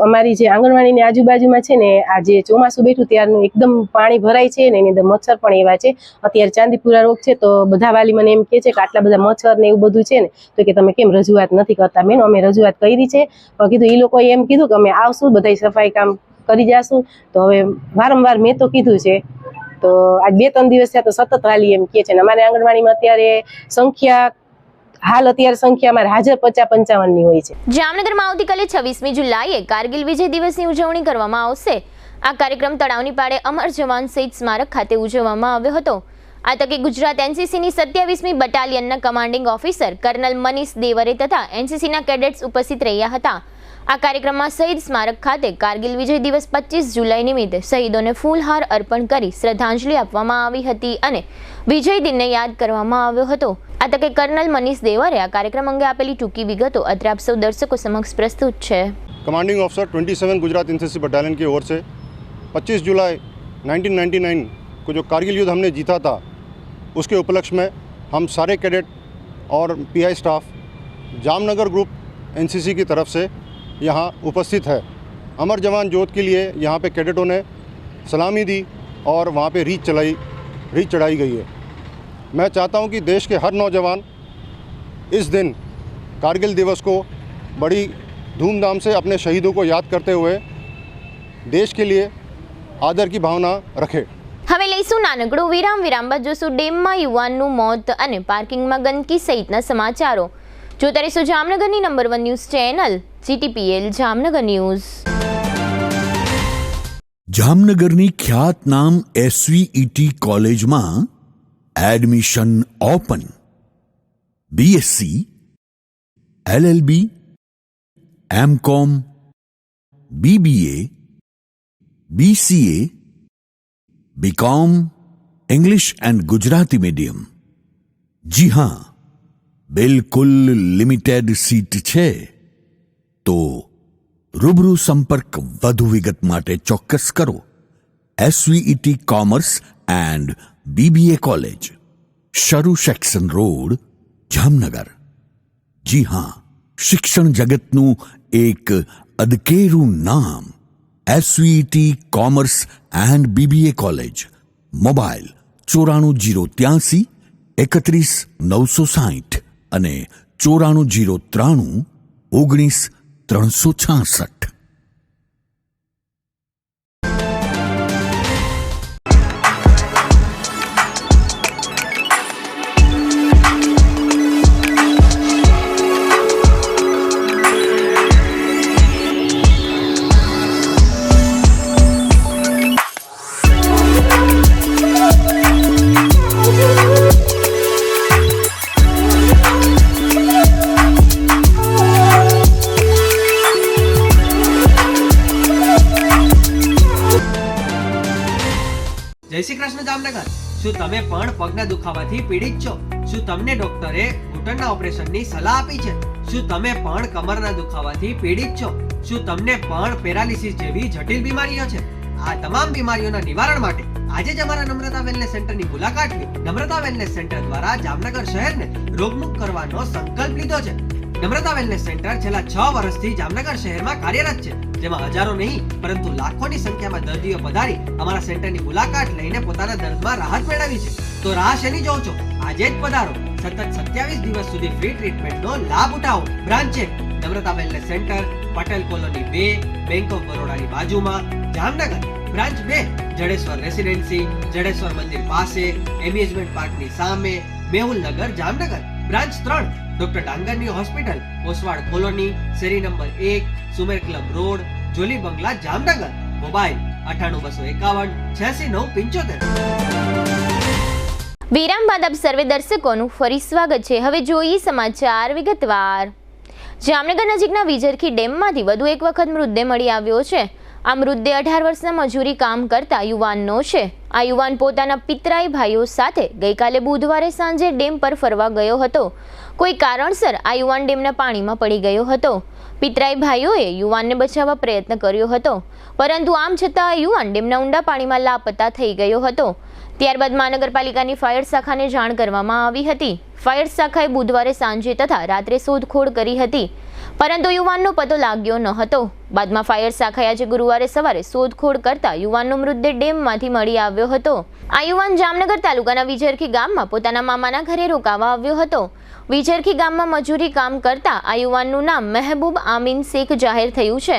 અમારી જે આંગણવાડીની આજુબાજુમાં છે ને, આ જે ચોમાસું બેઠું ત્યારનું એકદમ પાણી ભરાય છે ને એની અંદર મચ્છર પણ એવા છે. અત્યારે ચાંદીપુરા રોગ છે તો બધા વાલી મને એમ કે છે કે આટલા બધા મચ્છર ને એવું બધું છે ને, તો કે તમે કેમ રજૂઆત નથી કરતા? બેન, અમે રજૂઆત કરી છે પણ કીધું એ લોકોએ એમ કીધું કે અમે આવશું, બધા સફાઈ કામ કરી જશું. તો હવે વારંવાર મેં તો કીધું છે, તો આજ 2-3 દિવસ થયા તો સતત વાલી એમ કે છે. ને અમારે આંગણવાડીમાં અત્યારે સંખ્યા હાલ અત્યારે સંખ્યા અમારે હાજર 50-55 હોય છે. જામનગરમાં આવતીકાલે 26મી જુલાઈએ કારગિલ વિજય દિવસની ઉજવણી કરવામાં આવશે. આ કાર્યક્રમ તળાવની પાળે અમર જવાન શહીદ સ્મારક ખાતે ઉજવવામાં આવ્યો હતો. આ તકે ગુજરાત એનસીસીની 27મી બટાલિયનના commanding officer colonel Manish Devre તથા એનસીસીના કેડેટ્સ ઉપસ્થિત રહ્યા હતા. આ કાર્યક્રમમાં શહીદ સ્મારક ખાતે કારગિલ વિજય દિવસ 25 જુલાઈ નિમિત્તે શહીદોને ફૂલહાર અર્પણ કરી શ્રદ્ધાંજલિ આપવામાં આવી હતી અને વિજય દિનને યાદ કરવામાં આવ્યો હતો. આ તકે કર્નલ મનીષ દેવરે આ કાર્યક્રમ અંગે આપેલી ટૂંકી વિગતો અત્રે આપ સૌ દર્શકો समक्ष प्रस्तुत છે. Commanding officer 27 Gujarat NCC battalion की ओर से 25 जुलाई 1999 को जो कारगिल युद्ध हमने जीता था, उसके उपलक्ष्य में हम सारे कैडेट और pi staff Jamnagar group NCC की तरफ से यहाँ उपस्थित है. अमर जवान ज्योत के लिए यहाँ पे कैडेटों ने सलामी दी और वहाँ पे रीच चढ़ाई गई है. मैं चाहता हूँ कि देश के हर नौजवान इस दिन कारगिल दिवस को बड़ी धूमधाम से अपने शहीदों को याद करते हुए देश के लिए आदर की भावना रखे. હવે લઈશું નાનકડો વિરામ બાદ જોશું ડેમમાં યુવાનનું મોત અને પાર્કિંગમાં ગંદકી સહિતના સમાચારો. જોતા રહેશો જામનગરની number 1 news channel GTPL Jamnagar news. જામનગરની ખ્યાતનામ SVET કોલેજમાં admission open. BSc, LLB, MCom, BBA, BCA, BCom, English and Gujarati medium. जी हाँ, बिल्कुल लिमिटेड सीट छे. तो રૂબરૂ સંપર્ક વધુ વિગત માટે ચોક્કસ કરો. SVET commerce and BBA college, શરૂ સેક્શન રોડ, જામનગર. જી હા, શિક્ષણ જગતનું એક અદકેરું નામ SVET commerce and BBA college. Mobile 9403 31960 અને 9403 19366. જય શ્રી કૃષ્ણ જામનગર. શું તમે પણ પગના દુખાવાથી પીડિત છો? શું તમને ડોક્ટરે ઘૂંટણના ઓપરેશનની સલાહ આપી છે? શું તમે પણ કમરના દુખાવાથી પીડિત છો? શું તમને પણ પેરાલિસિસ જેવી જટિલ બીમારીઓ છે? આ તમામ બીમારીઓના નિવારણ માટે આજે જ અમારા નમ્રતા વેલનેસ સેન્ટરની મુલાકાત લો. નમ્રતા વેલનેસ સેન્ટર દ્વારા જામનગર શહેરને રોગમુક્ત કરવાનો સંકલ્પ લીધો છે. નમ્રતા વેલનેસ સેન્ટર છેલ્લા 6 વર્ષથી જામનગર શહેરમાં કાર્યરત છે, જેમાં હજારો નહીં પરંતુ લાખોની સંખ્યામાં દર્દીઓ પધારી અમારા સેન્ટરની મુલાકાત લઈને પોતાના દર્દમાં રાહત મેળવી છે. તો રાહ શેની જોવો છો? આજે જ પધારો. સતત 27 દિવસ સુધી ફ્રી ટ્રીટમેન્ટનો લાભ ઉઠાવો. બ્રાન્ચ છે Namrata wellness centre, Patel colony 2, bank of બરોડાની બાજુમાં, જામનગર. બ્રાન્ચ 2 જડેશ્વર રેસિડેન્સી, જડેશ્વર મંદિર પાસે, એમ્યુઝમેન્ટ પાર્કની સામે, મેહુલનગર, જામનગર. બ્રાન્ચ 3 ડોક્ટર ડાંગરની હોસ્પિટલ, ઓસવાડ કોલોની, શેરી number 1, Sumer club road, Jolly બંગલા, જામનગર. મોબાઈલ 98 251 86 975. વિરામ બાદ આપ સર્વે દર્શકોનું ફરી સ્વાગત છે. હવે જોઈએ સમાચાર વિગતવાર. જામનગર નજીકના વિજરખી ડેમમાંથી વધુ એક વખત મૃતદેહ મળી આવ્યો છે. આ મૃતદેહ 18 વર્ષના મજૂરી કામ કરતા યુવાનનો છે. આ યુવાન પોતાના પિતરાઈ ભાઈઓ સાથે ગઈકાલે બુધવારે સાંજે ડેમ પર ફરવા ગયો હતો. કોઈ કારણસર આ યુવાન ડેમના પાણીમાં પડી ગયો હતો. પિતરાઈ ભાઈઓએ યુવાનને બચાવવા પ્રયત્ન કર્યો હતો, પરંતુ આમ છતાં આ યુવાન ડેમના ઊંડા પાણીમાં લાપતા થઈ ગયો હતો. ત્યારબાદ મહાનગરપાલિકાની ફાયર શાખાને જાણ કરવામાં આવી હતી. ફાયર શાખાએ બુધવારે સાંજે તથા રાત્રે શોધખોળ કરી હતી, પરંતુ યુવાનનો પતો લાગ્યો ન હતો. બાદમાં ફાયર શાખાએ આજે ગુરુવારે સવારે શોધખોળ કરતા યુવાનનો મૃતદેહ ડેમમાંથી મળી આવ્યો હતો. આ યુવાન જામનગર તાલુકાના વિજરખી ગામમાં પોતાના મામાના ઘરે રોકાવા આવ્યો હતો. વિજરખી ગામમાં મજૂરી કામ કરતા આ યુવાનનું નામ મહેબૂબ આમીન શેખ જાહેર થયું છે.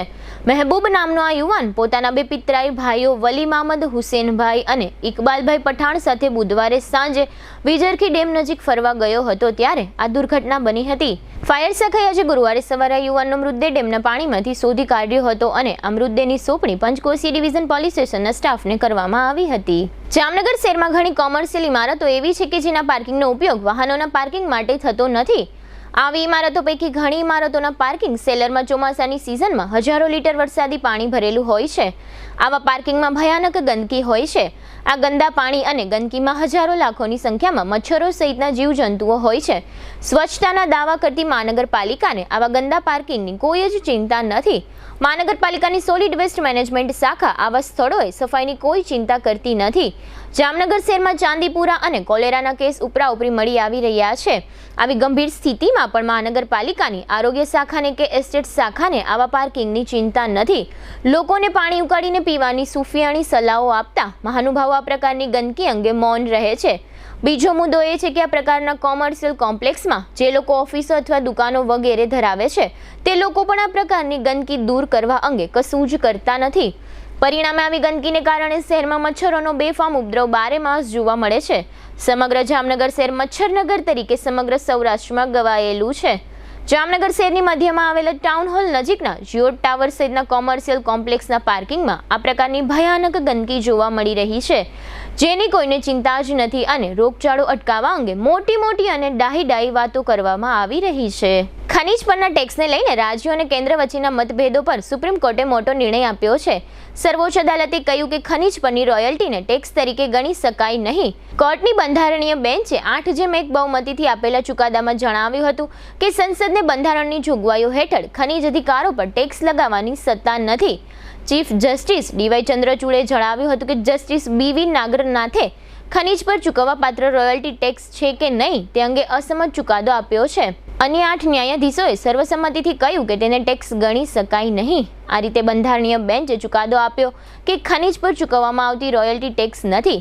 મહેબૂબ નામનો આ યુવાન પોતાના 2 પિતરાઈ ભાઈઓ વલી મામદ હુસેનભાઈ અને ઇકબાલભાઈ પઠાણ સાથે બુધવારે સાંજે વિજરખી ડેમ નજીક ફરવા ગયો હતો, ત્યારે આ દુર્ઘટના બની હતી. ફાયર શાખાએ આજે ગુરુવારે સવારે યુવાનનો મૃતદેહ ડેમના પાણીમાંથી શોધી કાઢ્યો હતો અને આ મૃતદેહની સોંપણી પંચકોશી ડિવિઝન પોલીસ સ્ટેશનના સ્ટાફને કરવામાં આવી હતી. જામનગર શહેરમાં ઘણી કોમર્શિયલ ઇમારતો એવી છે કે જેના પાર્કિંગનો ઉપયોગ વાહનોના પાર્કિંગ માટે થતો નથી. આવી ઇમારતો પૈકી ઘણી ઇમારતોના પાર્કિંગ સેલરમાં ચોમાસાની સિઝનમાં હજારો લીટર વરસાદી પાણી ભરેલું હોય છે. આવા પાર્કિંગમાં ભયાનક ગંદકી હોય છે. આ ગંદા પાણી અને ગંદકીમાં હજારો લાખોની સંખ્યામાં મચ્છરો સહિતના જીવજંતુઓ હોય છે. સ્વચ્છતાના દાવા કરતી મહાનગરપાલિકાને આવા ગંદા પાર્કિંગની કોઈ જ ચિંતા નથી. મહાનગરપાલિકાની સોલિડ વેસ્ટ મેનેજમેન્ટ શાખા આવા સ્થળોએ સફાઈની કોઈ ચિંતા કરતી નથી. જામનગર શહેરમાં ચાંદીપુરા અને કોલેરાના કેસ ઉપરાઉપરી મળી આવી રહ્યા છે. આવી ગંભીર સ્થિતિમાં પણ મહાનગરપાલિકાની આરોગ્ય શાખાને કે એસ્ટેટ શાખાને આવા પાર્કિંગની ચિંતા નથી. લોકોને પાણી ઉકાળીને પીવાની સુફિયાણી સલાહો આપતા મહાનુભાવો આ પ્રકારની ગંદકી અંગે મૌન રહે છે. બીજો મુદ્દો એ છે કે આ પ્રકારના કોમર્શિયલ કોમ્પ્લેક્સમાં જે લોકો ઓફિસો અથવા દુકાનો વગેરે ધરાવે છે તે લોકો પણ આ પ્રકારની ગંદકી દૂર કરવા અંગે કશું જ કરતા નથી. પરિણામે આવી ગંદકીને કારણે શહેરમાં મચ્છરોનો બેફામ ઉપદ્રવ 12 માસ જોવા મળે છે. સમગ્ર જામનગર શહેર મચ્છરનગર તરીકે સમગ્ર સૌરાષ્ટ્રમાં ગવાયેલું છે. જામનગર શહેરની મધ્યમાં આવેલા ટાઉન હોલ નજીકના જીઓ ટાવર સહિતના કોમર્શિયલ કોમ્પ્લેક્સના પાર્કિંગમાં આ પ્રકારની ભયાનક ગંદકી જોવા મળી રહી છે, જેની કોઈને ચિંતા જ નથી અને રોગચાળો અટકાવવા અંગે મોટી અને ડાહી વાતો કરવામાં આવી રહી છે. ખનીજ પરના ટેક્સને લઈને રાજ્યો અને કેન્દ્ર વચ્ચેના મતભેદો પર સુપ્રીમ કોર્ટે મોટો નિર્ણય આપ્યો છે. સર્વોચ્ચ અદાલતે કહ્યું કે ખનીજ પરની રોયલ્ટીને ટેક્સ તરીકે ગણી શકાય નહીં. કોર્ટની બંધારણીય બેન્ચે 8-1 બહુમતીથી આપેલા ચુકાદામાં જણાવ્યું હતું કે સંસદને બંધારણની જોગવાઈઓ હેઠળ ખનીજ અધિકારો પર ટેક્સ લગાવવાની સત્તા નથી. ચીફ જસ્ટિસ ડીવાય ચંદ્રચૂડે જણાવ્યું હતું કે જસ્ટિસ બીવી નાગરનાથે ખનીજ પર ચૂકવવાપાત્ર રોયલ્ટી ટેક્સ છે કે નહીં તે અંગે અસમત ચુકાદો આપ્યો છે. અન્ય 8 ન્યાયાધીશોએ સર્વસંમતિથી કહ્યું કે તેને ટેક્સ ગણી શકાય નહીં. આ રીતે બંધારણીય બેન્ચે ચુકાદો આપ્યો કે ખનીજ પર ચૂકવવામાં આવતી રોયલ્ટી ટેક્સ નથી.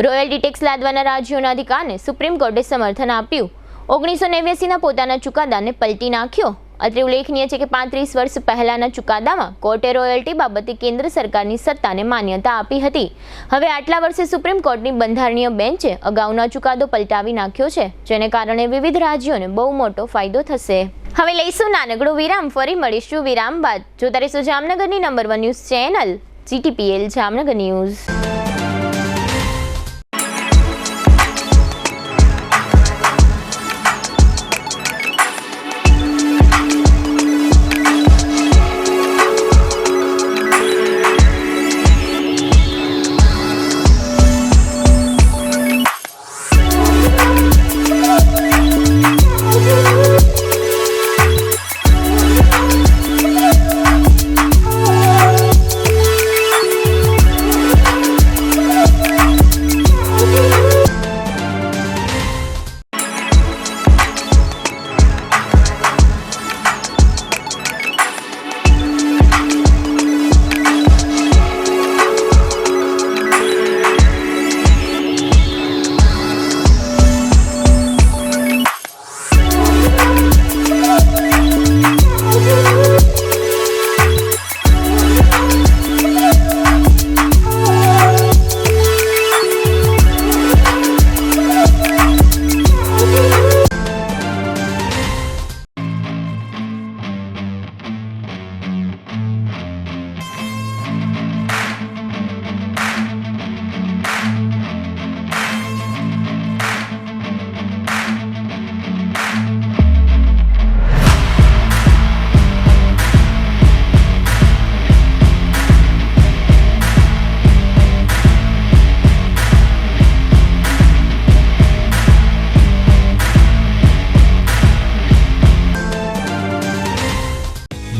રોયલ્ટી ટેક્સ લાદવાના રાજ્યોના અધિકારને સુપ્રીમ કોર્ટે સમર્થન આપ્યું. 1989ના પોતાના ચુકાદાને પલટી નાખ્યો. અત્રે ઉલ્લેખનીય છે કે 35 વર્ષ પહેલાના ચુકાદામાં કોર્ટે રોયલ્ટી બાબતે કેન્દ્ર સરકારની સત્તાને માન્યતા આપી હતી. હવે આટલા વર્ષે સુપ્રીમ કોર્ટની બંધારણીય બેન્ચે અગાઉનો ચુકાદો પલટાવી નાખ્યો છે, જેને કારણે વિવિધ રાજ્યોને બહુ મોટો ફાયદો થશે. હવે લઈશું નાનકડો વિરામ, ફરી મળીશું વિરામ બાદ. જોતા રહેશો જામનગરની number 1 news channel GTPL Jamnagar news.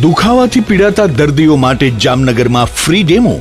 દુખાવાથી પીડાતા દર્દીઓ માટે જામનગરમાં free demo.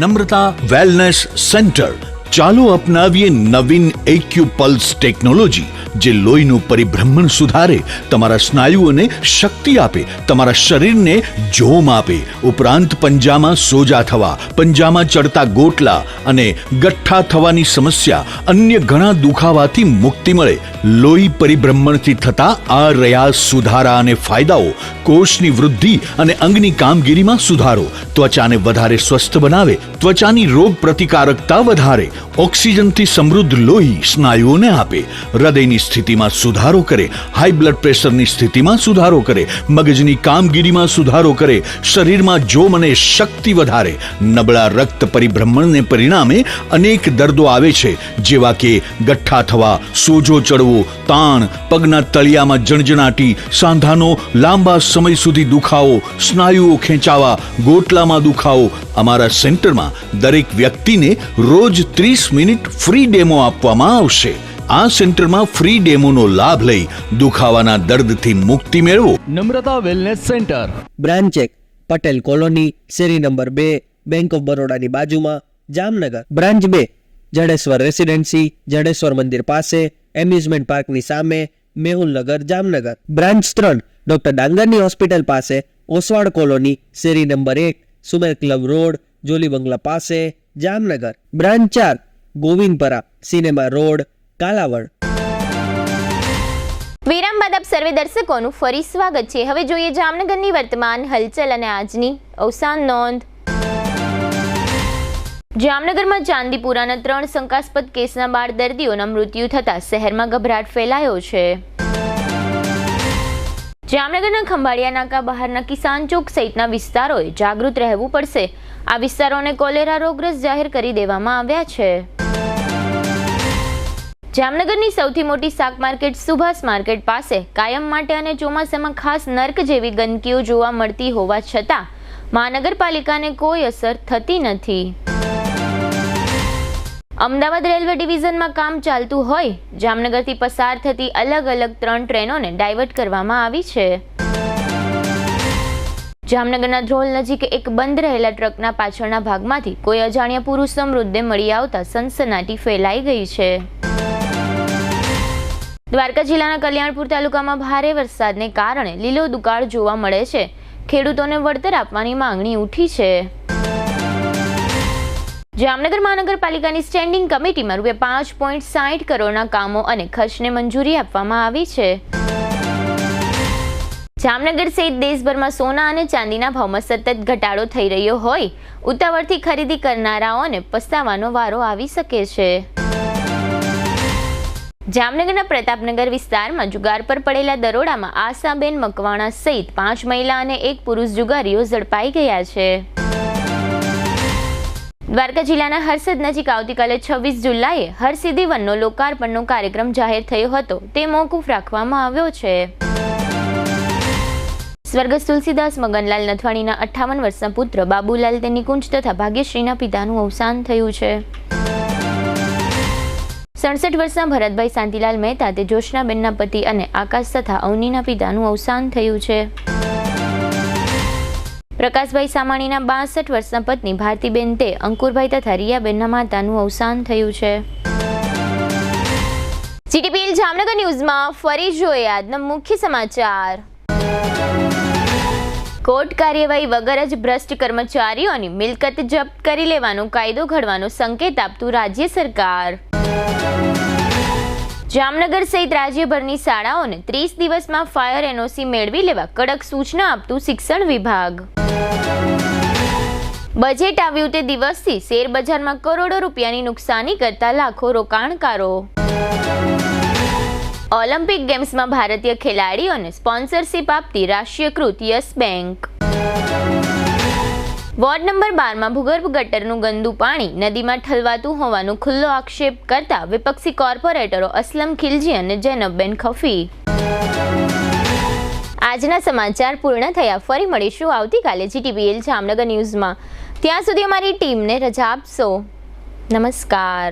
Namrata wellness centre. ચાલો અપનાવીએ નવીન એક્યુપલ્સ ટેકનોલોજી, જે લોહીનું પરિભ્રમણ સુધારે, તમારા સ્નાયુઓને શક્તિ આપે, તમારા શરીરને જોમ આપે. ઉપરાંત પંજામાં સોજા થવા, પંજામાં ચડતા ગોટલા અને ગઠ્ઠા થવાની સમસ્યા, અન્ય ઘણા દુખાવાથી મુક્તિ મળે. લોહી પરિભ્રમણથી થતા આ રહ્યા સુધારા અને ફાયદાઓ. કોષની વૃદ્ધિ અને અંગની કામગીરીમાં સુધારો, ત્વચાને વધારે સ્વસ્થ બનાવે, ત્વચાની રોગ પ્રતિકારકતા વધારે, ઓક્સિજનથી સમૃદ્ધ લોહી સ્નાયુઓને આપે, હૃદયની સ્થિતિમાં સુધારો કરે, હાઈ બ્લડ પ્રેશરની સ્થિતિમાં સુધારો કરે, મગજની કામગીરીમાં સુધારો કરે, શરીરમાં જોમ અને શક્તિ વધારે. નબળા રક્ત પરિભ્રમણને પરિણામે અનેક દર્દો આવે છે, જેવા કે ગઠ્ઠા થવા, સોજો ચડવો, તાણ, પગના તળિયામાં જણજણાટી, સાંધાનો લાંબા સમય સુધી દુખાવો, સ્નાયુઓ ખેંચાવા, ગોટલામાં દુખાવો. અમારા સેન્ટરમાં દરેક વ્યક્તિને રોજ 30 મિનિટ ફ્રી ડેમો આપવામાં આવશે. આ સેન્ટરમાં ફ્રી ડેમોનો લાભ લઈ દુખાવાના દર્દથી મુક્તિ મેળવો. Namrata wellness centre, branch 1, Patel colony, શેરી નંબર 2, બેંક ઓફ બરોડાની બાજુમાં, જામનગર. બ્રાન્ચ 2, જડેશ્વર રેસિડેન્સી, જડેશ્વર મંદિર પાસે, એમ્યુઝમેન્ટ પાર્કની સામે, મેહુલનગર, જામનગર. બ્રાન્ચ 3, ડોક્ટર ડાંગરની હોસ્પિટલ પાસે, ઓસવાડ કોલોની, શેરી number 1, Sumer club road, Jolly બંગલા પાસે, Jamnagar. Branch 4, Govindpara, cinema road, Kalavad. વિરામ બાદ આપ સર્વે દર્શકોનું ફરી સ્વાગત છે. હવે જોઈએ જામનગરની વર્તમાન હલચલ અને આજની અવસાન નોંધ. જામનગરમાં ચાંદીપુરાના 3 શંકાસ્પદ કેસના 12 દર્દીઓના મૃત્યુ થતાં શહેરમાં ગભરાટ ફેલાયો છે. જામનગરના ખંભાળિયા નાકા બહારના કિસાન ચોક સહિતના વિસ્તારોએ જાગૃત રહેવું પડશે. આ વિસ્તારોને કોલેરા રોગગ્રસ્ત જાહેર કરી દેવામાં આવ્યા છે. જામનગરની સૌથી મોટી શાક માર્કેટ સુભાષ માર્કેટ પાસે કાયમ માટે અને ચોમાસામાં ખાસ નર્ક જેવી ગંદકીઓ જોવા મળતી હોવા છતાં મહાનગરપાલિકાને કોઈ અસર થતી નથી. અમદાવાદ રેલવે ડિવિઝનમાં કામ ચાલતું હોય જામનગરથી પસાર થતી અલગ અલગ 3 ટ્રેનોને ડાયવર્ટ કરવામાં આવી છે. જામનગરના ધ્રોલ નજીક એક બંધ રહેલા ટ્રકના પાછળના ભાગમાંથી કોઈ અજાણ્યા પુરુષનો મૃતદેહ મળી આવતા સનસનાટી ફેલાઈ ગઈ છે. દ્વારકા જિલ્લાના કલ્યાણપુર તાલુકામાં ભારે વરસાદને કારણે લીલો દુકાળ જોવા મળે છે. ખેડૂતોને વળતર આપવાની માંગણી ઉઠી છે. જામનગર મહાનગરપાલિકાની સ્ટેન્ડિંગ કમિટીમાં ₹5.60 કરોડના કામો અને ખર્ચને મંજૂરી આપવામાં આવી છે. જામનગર સહિત દેશભરમાં સોના અને ચાંદીના ભાવમાં સતત ઘટાડો થઈ રહ્યો હોય ઉતાવળથી ખરીદી કરનારાઓને પસ્તાવાનો વારો આવી શકે છે. જામનગરના પ્રતાપનગર વિસ્તારમાં જુગાર પર પડેલા દરોડામાં આશાબેન મકવાણા સહિત 5 મહિલા અને 1 પુરુષ જુગારીઓ ઝડપાઈ ગયા છે. દ્વારકા જિલ્લાના હરસદ નજીક આવતીકાલે 26 જુલાઈએ હરસિદ્ધિ વનનો લોકાર્પણનો કાર્યક્રમ જાહેર થયો હતો તે મોકૂફ રાખવામાં આવ્યો છે. સ્વર્ગસ્થ તુલસીદાસ મગનલાલ નથવાણીના 58 વર્ષના પુત્ર બાબુલાલ તે નિકુંજ તથા ભાગ્યશ્રીના પિતાનું અવસાન થયું છે. 67 વર્ષના ભરતભાઈ શાંતિલાલ મહેતા તે જોશનાબેનના પતિ અને આકાશ તથા અવનીના પિતાનું અવસાન થયું છે. પ્રકાશભાઈ સામાણીના 62 વર્ષના પત્ની ભારતીબેન તે અંકુરભાઈ તથા રિયાબેનના માતાનું અવસાન થયું છે. જીટીપીએલ જામનગર ન્યૂઝમાં ફરી જોઈએ આજના મુખ્ય સમાચાર. કોર્ટ કાર્યવાહી વગર જ ભ્રષ્ટ કર્મચારીઓની મિલકત જપ્ત કરી લેવાનો કાયદો ઘડવાનો સંકેત આપતું રાજ્ય સરકાર. જામનગર સહિત રાજ્યભરની શાળાઓને 30 દિવસમાં ફાયર એનઓસી મેળવી લેવા કડક સૂચના આપતું શિક્ષણ વિભાગ. બજેટ આવ્યું તે દિવસથી શેર બજારમાં કરોડો રૂપિયાની નુકસાની કરતા લાખો રોકાણકારો. ઓલિમ્પિક ગેમ્સમાં ભારતીય ખેલાડીઓને સ્પોન્સરશિપ આપતી રાષ્ટ્રીયકૃત યસ બેંક. વોર્ડ નંબર 12માં ભૂગર્ભ ગટરનું ગંદુ પાણી નદીમાં ઠલવાતું હોવાનો ખુલ્લો આક્ષેપ કરતા વિપક્ષી કોર્પોરેટરો અસલમ ખિલજી અને જૈનબબેન ખફી. આજના સમાચાર પૂર્ણ થયા. ફરી મળીશું આવતીકાલે જીટીપીએલ જામનગર ન્યૂઝમાં. ત્યાં સુધી અમારી ટીમને રજા આપશો. નમસ્કાર.